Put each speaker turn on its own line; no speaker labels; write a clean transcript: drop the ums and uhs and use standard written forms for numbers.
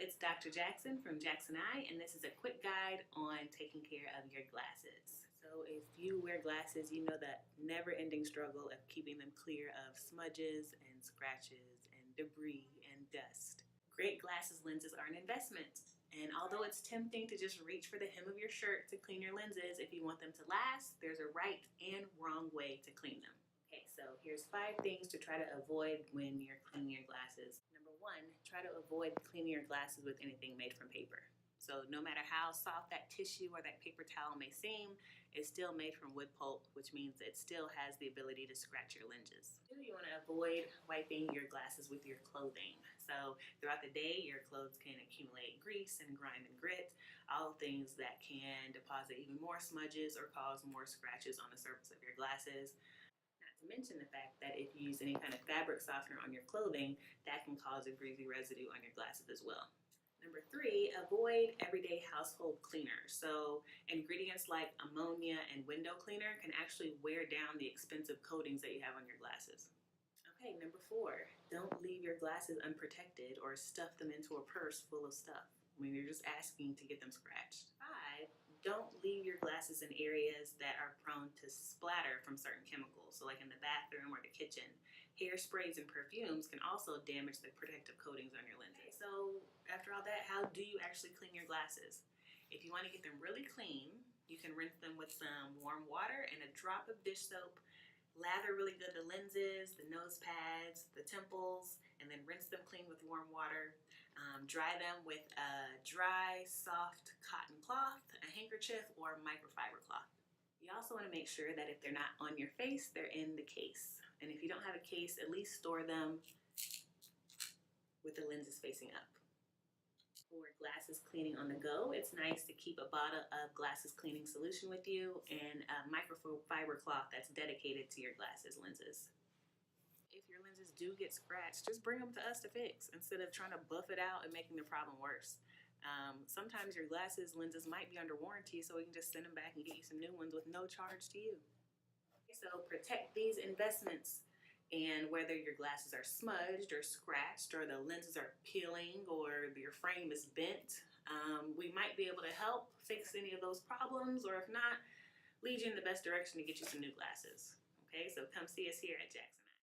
it's Dr. Jackson from Jackson Eye, and this is a quick guide on taking care of your glasses. So if you wear glasses, you know that never-ending struggle of keeping them clear of smudges and scratches and debris and dust. Great glasses lenses are an investment, and although it's tempting to just reach for the hem of your shirt to clean your lenses, if you want them to last, there's a right and wrong way to clean them. Okay, so here's 5 things to try to avoid when you're cleaning your glasses. Number 1, try to avoid cleaning your glasses with anything made from paper. So no matter how soft that tissue or that paper towel may seem, it's still made from wood pulp, which means it still has the ability to scratch your lenses. 2, you want to avoid wiping your glasses with your clothing. So throughout the day, your clothes can accumulate grease and grime and grit, all things that can deposit even more smudges or cause more scratches on the surface of your glasses. Not to mention the fact that if you use any kind of fabric softener on your clothing, that can cause a greasy residue on your glasses as well. Number 3, avoid everyday household cleaners. So ingredients like ammonia and window cleaner can actually wear down the expensive coatings that you have on your glasses. Okay, number 4, don't leave your glasses unprotected or stuff them into a purse full of stuff when you're just asking to get them scratched. 5, don't leave your glasses in areas that are prone to splatter from certain chemicals, so like in the bathroom or the kitchen. Hairsprays and perfumes can also damage the protective coatings on your lenses. So after all that, how do you actually clean your glasses? If you want to get them really clean, you can rinse them with some warm water and a drop of dish soap. Lather really good the lenses, the nose pads, the temples, and then rinse them clean with warm water. Dry them with a dry, soft cotton cloth, a handkerchief, or microfiber cloth. You also want to make sure that if they're not on your face, they're in the case. And if you don't have a case, at least store them with the lenses facing up. For glasses cleaning on the go, it's nice to keep a bottle of glasses cleaning solution with you and a microfiber cloth that's dedicated to your glasses lenses. If your lenses do get scratched, just bring them to us to fix instead of trying to buff it out and making the problem worse. Sometimes your glasses lenses might be under warranty, so we can just send them back and get you some new ones with no charge to you. So protect these investments. And whether your glasses are smudged or scratched or the lenses are peeling or your frame is bent, we might be able to help fix any of those problems, or if not, lead you in the best direction to get you some new glasses. Okay, so come see us here at Jackson.